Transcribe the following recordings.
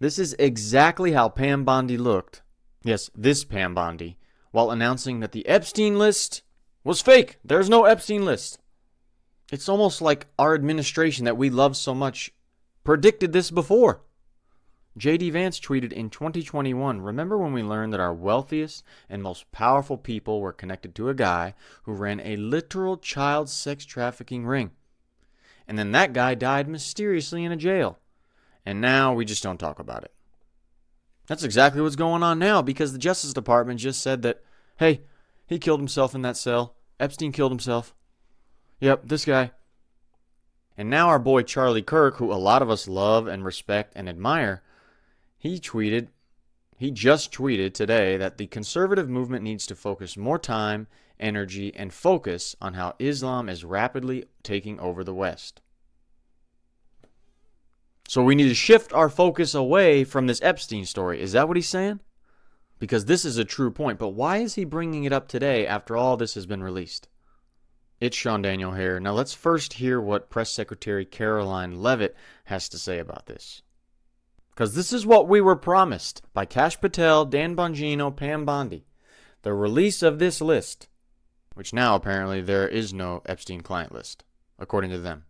This is exactly how Pam Bondi looked. Yes, this Pam Bondi, while announcing that the Epstein list was fake. There's no Epstein list. It's almost like our administration that we love so much predicted this before. J.D. Vance tweeted in 2021, remember when we learned that our wealthiest and most powerful people were connected to a guy who ran a literal child sex trafficking ring? And then that guy died mysteriously in a jail. And now we just don't talk about it. That's exactly what's going on now, because the Justice Department just said that, hey, he killed himself in that cell. Epstein killed himself. Yep, this guy. And now our boy Charlie Kirk, who a lot of us love and respect and admire, he just tweeted today that the conservative movement needs to focus more time, energy, and focus on how Islam is rapidly taking over the West. So we need to shift our focus away from this Epstein story. Is that what he's saying? Because this is a true point. But why is he bringing it up today after all this has been released? It's SeanDaniel here. Now let's first hear what Press Secretary Karoline Leavitt has to say about this. Because this is what we were promised by Kash Patel, Dan Bongino, Pam Bondi. The release of this list, which now apparently there is no Epstein client list, according to them.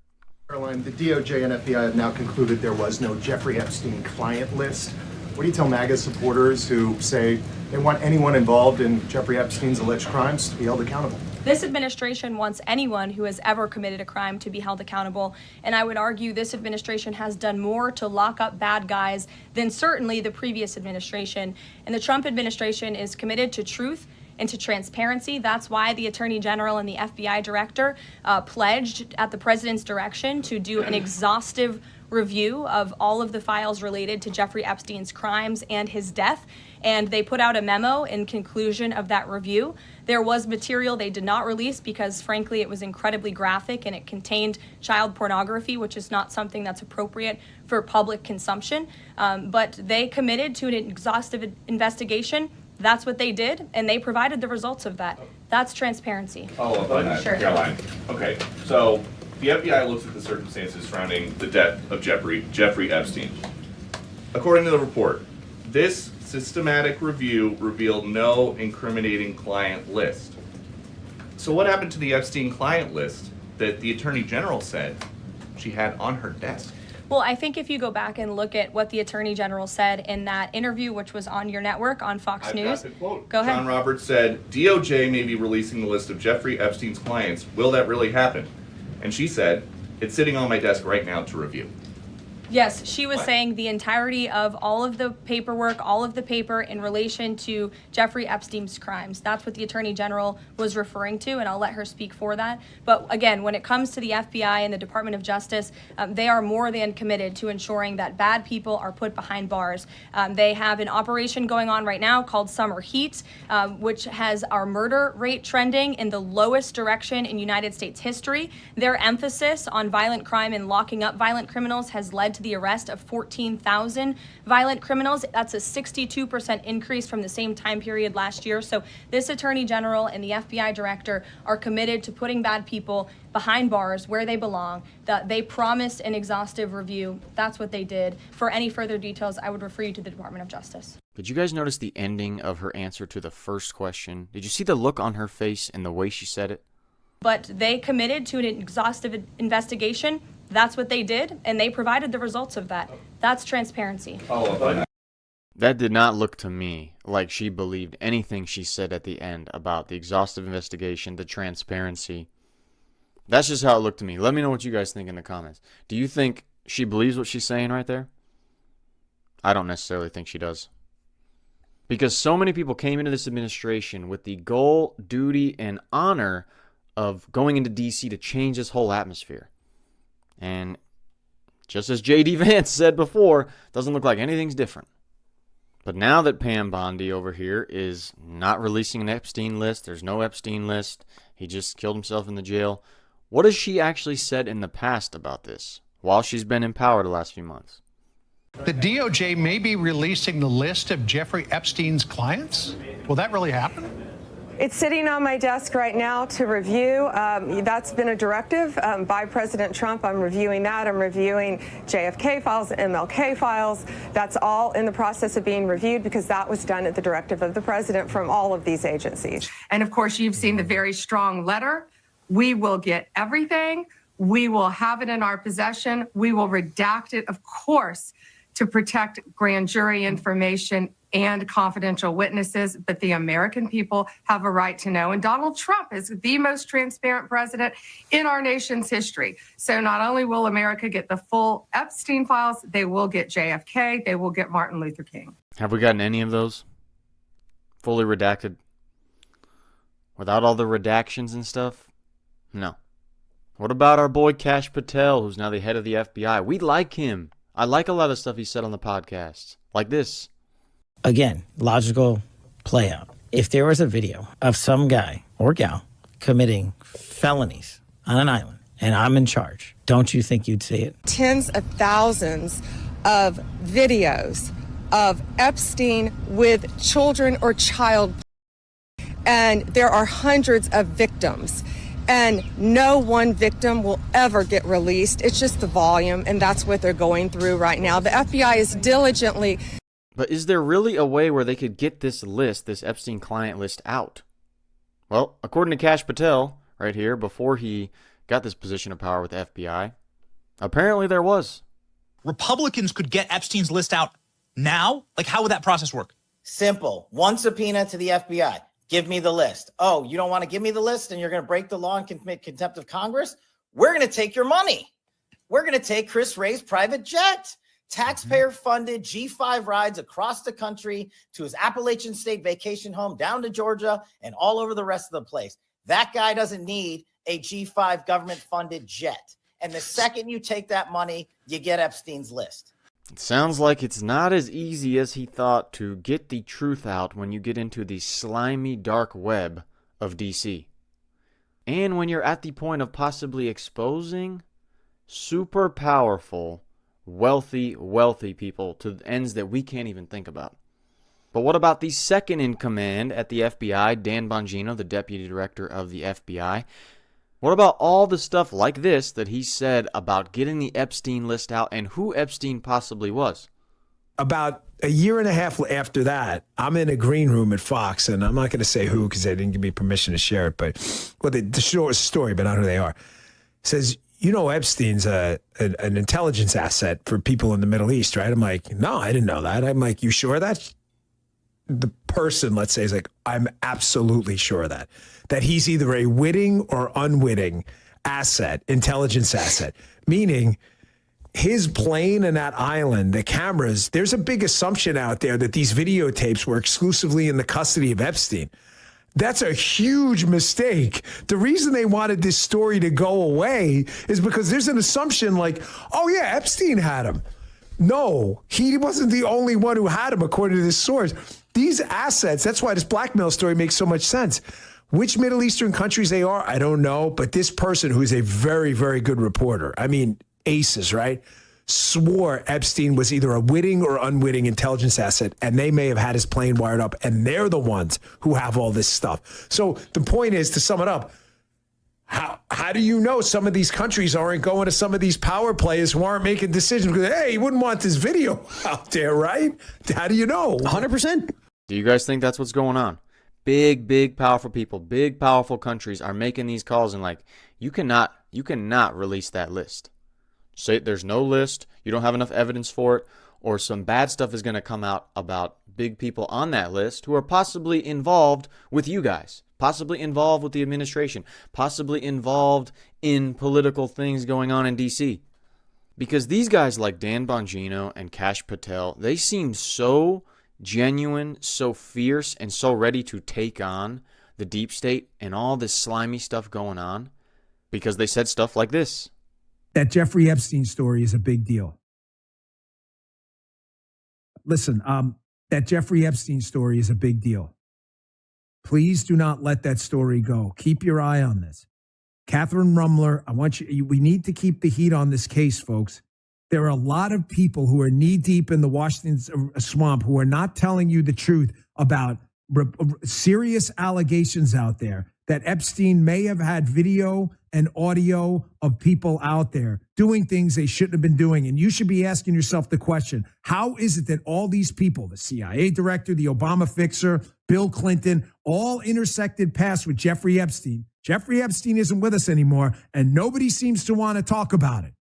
Karoline, the DOJ and FBI have now concluded there was no Jeffrey Epstein client list. What do you tell MAGA supporters who say they want anyone involved in Jeffrey Epstein's alleged crimes to be held accountable? This administration wants anyone who has ever committed a crime to be held accountable, and I would argue this administration has done more to lock up bad guys than certainly the previous administration. And the Trump administration is committed to truth and to transparency. That's why the Attorney General and the FBI Director pledged at the President's direction to do an exhaustive review of all of the files related to Jeffrey Epstein's crimes and his death. And they put out a memo in conclusion of that review. There was material they did not release because, frankly, it was incredibly graphic and it contained child pornography, which is not something that's appropriate for public consumption. But they committed to an exhaustive investigation. That's what they did, and they provided the results of that. That's transparency. Follow up on that, Sure. Caroline. Okay, so the FBI looks at the circumstances surrounding the death of Jeffrey Epstein. According to the report, this systematic review revealed no incriminating client list. So what happened to the Epstein client list that the Attorney General said she had on her desk? Well, I think if you go back and look at what the Attorney General said in that interview, which was on your network on Fox News. Got the quote. Go ahead. John Roberts said, DOJ may be releasing the list of Jeffrey Epstein's clients. Will that really happen? And she said, it's sitting on my desk right now to review. Yes, she was What? saying the entirety of all of the paperwork, all of the paper in relation to Jeffrey Epstein's crimes. That's what the Attorney General was referring to, and I'll let her speak for that. But again, when it comes to the FBI and the Department of Justice, they are more than committed to ensuring that bad people are put behind bars. They have an operation going on right now called Summer Heat, which has our murder rate trending in the lowest direction in United States history. Their emphasis on violent crime and locking up violent criminals has led to the arrest of 14,000 violent criminals. That's a 62% increase from the same time period last year. So this Attorney General and the FBI Director are committed to putting bad people behind bars where they belong. That they promised an exhaustive review. That's what they did. For any further details, I would refer you to the Department of Justice. Did you guys notice the ending of her answer to the first question? Did you see the look on her face and the way she said it? But they committed to an exhaustive investigation. That's what they did, and they provided the results of that. That's transparency. Follow up on that. That did not look to me like she believed anything she said at the end about the exhaustive investigation, the transparency. That's just how it looked to me. Let me know what you guys think in the comments. Do you think she believes what she's saying right there? I don't necessarily think she does. Because so many people came into this administration with the goal, duty, and honor of going into D.C. to change this whole atmosphere. And just as J.D. Vance said before, doesn't look like anything's different. But now that Pam Bondi over here is not releasing an Epstein list, there's no Epstein list, he just killed himself in the jail, what has she actually said in the past about this while she's been in power the last few months? The DOJ may be releasing the list of Jeffrey Epstein's clients? Will that really happen? It's sitting on my desk right now to review. That's been a directive by President Trump. I'm reviewing that. I'm reviewing JFK files, MLK files. That's all in the process of being reviewed because that was done at the directive of the president from all of these agencies. And of course, you've seen the very strong letter. We will get everything. We will have it in our possession. We will redact it, of course, to protect grand jury information and confidential witnesses, but the American people have a right to know. And Donald Trump is the most transparent president in our nation's history. So not only will America get the full Epstein files, they will get JFK, they will get Martin Luther King. Have we gotten any of those? Fully redacted? Without all the redactions and stuff? No. What about our boy Kash Patel, who's now the head of the FBI? We like him. I like a lot of stuff he said on the podcast. Like this. Again, logical play out. If there was a video of some guy or gal committing felonies on an island and I'm in charge, don't you think you'd see it? Tens of thousands of videos of Epstein with children or child, and there are hundreds of victims. And no one victim will ever get released. It's just the volume, and that's what they're going through right now. The FBI is diligently... But is there really a way where they could get this list, this Epstein client list, out? Well, according to Kash Patel, right here, before he got this position of power with the FBI, apparently there was. Republicans could get Epstein's list out now? Like, how would that process work? Simple. One subpoena to the FBI. Give me the list. Oh, you don't want to give me the list and you're going to break the law and commit contempt of Congress? We're going to take your money. We're going to take Chris Wray's private jet. Taxpayer-funded G5 rides across the country to his Appalachian State vacation home, down to Georgia, and all over the rest of the place. That guy doesn't need a G5 government-funded jet. And the second you take that money, you get Epstein's list. It sounds like it's not as easy as he thought to get the truth out when you get into the slimy dark web of DC. And when you're at the point of possibly exposing super powerful wealthy people to ends that we can't even think about. But what about the second in command at the FBI, Dan Bongino, the deputy director of the FBI? What about all the stuff like this that he said about getting the Epstein list out and who Epstein possibly was? About a year and a half after that, I'm in a green room at Fox, and I'm not going to say who because they didn't give me permission to share it, but the short story, but not who they are. It says, you know, Epstein's an intelligence asset for people in the Middle East, right? I'm like, no, I didn't know that. I'm like, you sure of that? The person, let's say, is like, I'm absolutely sure of that. That he's either a witting or unwitting asset, intelligence asset, meaning his plane and that island, the cameras, there's a big assumption out there that these videotapes were exclusively in the custody of Epstein. That's a huge mistake. The reason they wanted this story to go away is because there's an assumption like, oh yeah, Epstein had him. No, he wasn't the only one who had him, according to this source. These assets, that's why this blackmail story makes so much sense. Which Middle Eastern countries they are, I don't know. But this person, who's a very, very good reporter, I mean, aces, right? Swore Epstein was either a witting or unwitting intelligence asset, and they may have had his plane wired up, and they're the ones who have all this stuff. So the point is, to sum it up, how do you know some of these countries aren't going to some of these power players who aren't making decisions? Because, hey, you wouldn't want this video out there, right? How do you know? 100%. Do you guys think that's what's going on? Big, powerful people, big, powerful countries are making these calls and like, you cannot release that list. Say there's no list, you don't have enough evidence for it, or some bad stuff is going to come out about big people on that list who are possibly involved with you guys, possibly involved with the administration, possibly involved in political things going on in DC. Because these guys like Dan Bongino and Kash Patel, they seem so genuine, so fierce, and so ready to take on the deep state and all this slimy stuff going on because they said stuff like this. That Jeffrey Epstein story is a big deal. Listen, that Jeffrey Epstein story is a big deal. Please do not let that story go. Keep your eye on this. Catherine Rumler, we need to keep the heat on this case, folks. There are a lot of people who are knee deep in the Washington swamp who are not telling you the truth about serious allegations out there that Epstein may have had video and audio of people out there doing things they shouldn't have been doing. And you should be asking yourself the question, how is it that all these people, the CIA director, the Obama fixer, Bill Clinton, all intersected paths with Jeffrey Epstein? Jeffrey Epstein isn't with us anymore, and nobody seems to want to talk about it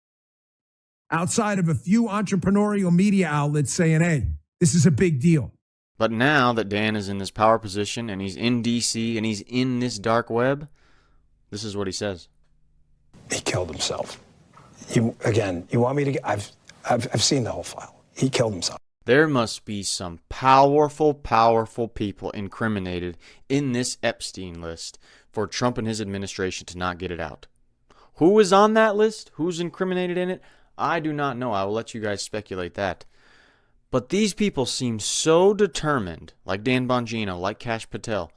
outside of a few entrepreneurial media outlets saying, hey, this is a big deal. But now that Dan is in this power position and he's in D.C. and he's in this dark web, this is what he says. He killed himself. You want me to? I've seen the whole file. He killed himself. There must be some powerful people incriminated in this Epstein list for Trump and his administration to not get it out. Who is on that list? Who's incriminated in it? I do not know. I will let you guys speculate that. But these people seem so determined, like Dan Bongino, like Kash Patel,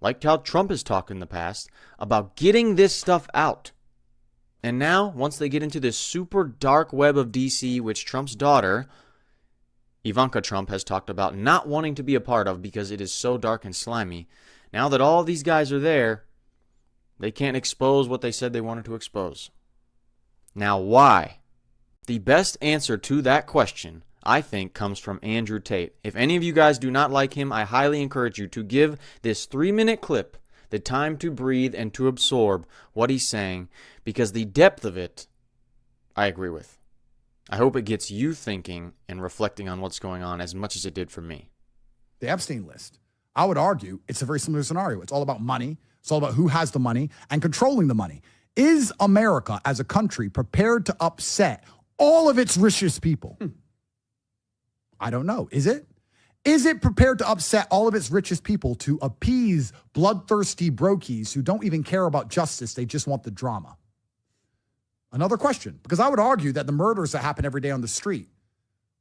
like how Trump has talked in the past, about getting this stuff out. And now, once they get into this super dark web of DC, which Trump's daughter, Ivanka Trump, has talked about not wanting to be a part of because it is so dark and slimy, now that all these guys are there, they can't expose what they said they wanted to expose. Now, why? The best answer to that question, I think, comes from Andrew Tate. If any of you guys do not like him, I highly encourage you to give this 3-minute clip the time to breathe and to absorb what he's saying, because the depth of it, I agree with. I hope it gets you thinking and reflecting on what's going on as much as it did for me. The Epstein list, I would argue it's a very similar scenario. It's all about money. It's all about who has the money and controlling the money. Is America as a country prepared to upset all of its richest people? I don't know. Is it? Is it prepared to upset all of its richest people to appease bloodthirsty brokies who don't even care about justice? They just want the drama. Another question, because I would argue that the murders that happen every day on the street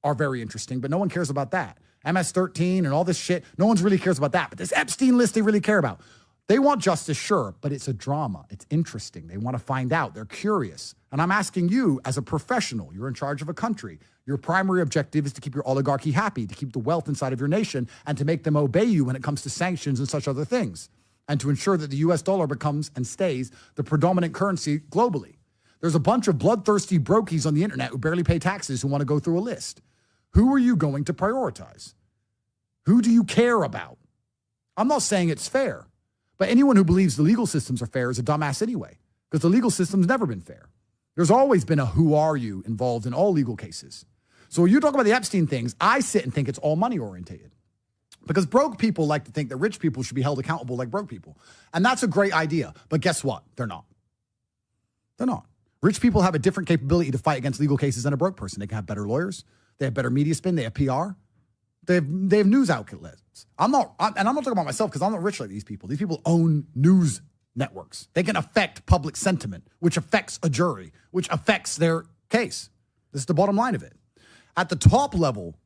are very interesting, but no one cares about that. MS-13 and all this shit, no one really cares about that. But this Epstein list they really care about. They want justice, sure, but it's a drama. It's interesting. They want to find out. They're curious. And I'm asking you, as a professional, you're in charge of a country. Your primary objective is to keep your oligarchy happy, to keep the wealth inside of your nation, and to make them obey you when it comes to sanctions and such other things, and to ensure that the US dollar becomes and stays the predominant currency globally. There's a bunch of bloodthirsty brokies on the internet who barely pay taxes who want to go through a list. Who are you going to prioritize? Who do you care about? I'm not saying it's fair, but anyone who believes the legal systems are fair is a dumbass anyway, because the legal system's never been fair. There's always been a who are you involved in all legal cases. So when you talk about the Epstein things, I sit and think it's all money orientated. Because broke people like to think that rich people should be held accountable like broke people. And that's a great idea. But guess what? They're not. They're not. Rich people have a different capability to fight against legal cases than a broke person. They can have better lawyers. They have better media spin. They have PR. They have news outlets. I'm not talking about myself because I'm not rich like these people. These people own news networks. They can affect public sentiment, which affects a jury, which affects their case. This is the bottom line of it. At the top level,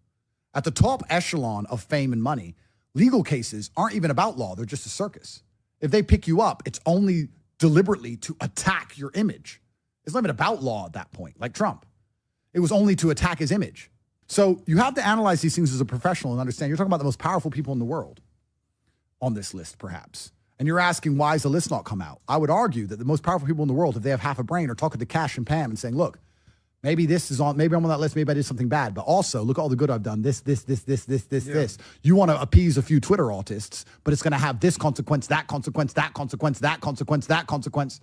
at the top echelon of fame and money, legal cases aren't even about law. They're just a circus. If they pick you up, it's only deliberately to attack your image. It's not even about law at that point, like Trump. It was only to attack his image. So you have to analyze these things as a professional and understand you're talking about the most powerful people in the world on this list, perhaps. And you're asking, why has the list not come out? I would argue that the most powerful people in the world, if they have half a brain, are talking to Kash and Pam and saying, look, maybe this is on, maybe I'm on that list, maybe I did something bad, but also look at all the good I've done, this. You want to appease a few Twitter autists, but it's going to have this consequence, that consequence, that consequence, that consequence, that consequence.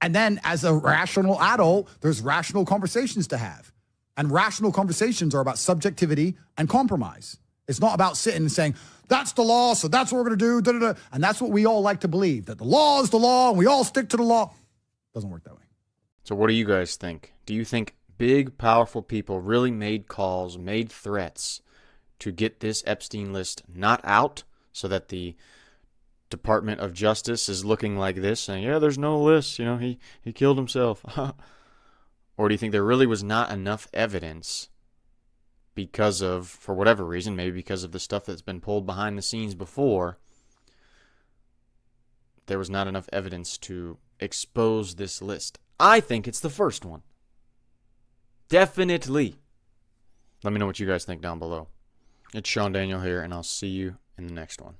And then as a rational adult, there's rational conversations to have. And rational conversations are about subjectivity and compromise. It's not about sitting and saying, that's the law, so that's what we're going to do, da-da-da. And that's what we all like to believe, that the law is the law and we all stick to the law. Doesn't work that way. So what do you guys think? Do you think big, powerful people really made calls, made threats to get this Epstein list not out so that the Department of Justice is looking like this, saying, yeah, there's no list, he killed himself? Or do you think there really was not enough evidence because of, for whatever reason, maybe because of the stuff that's been pulled behind the scenes before, there was not enough evidence to expose this list? I think it's the first one. Definitely. Let me know what you guys think down below. It's Sean Daniel here, and I'll see you in the next one.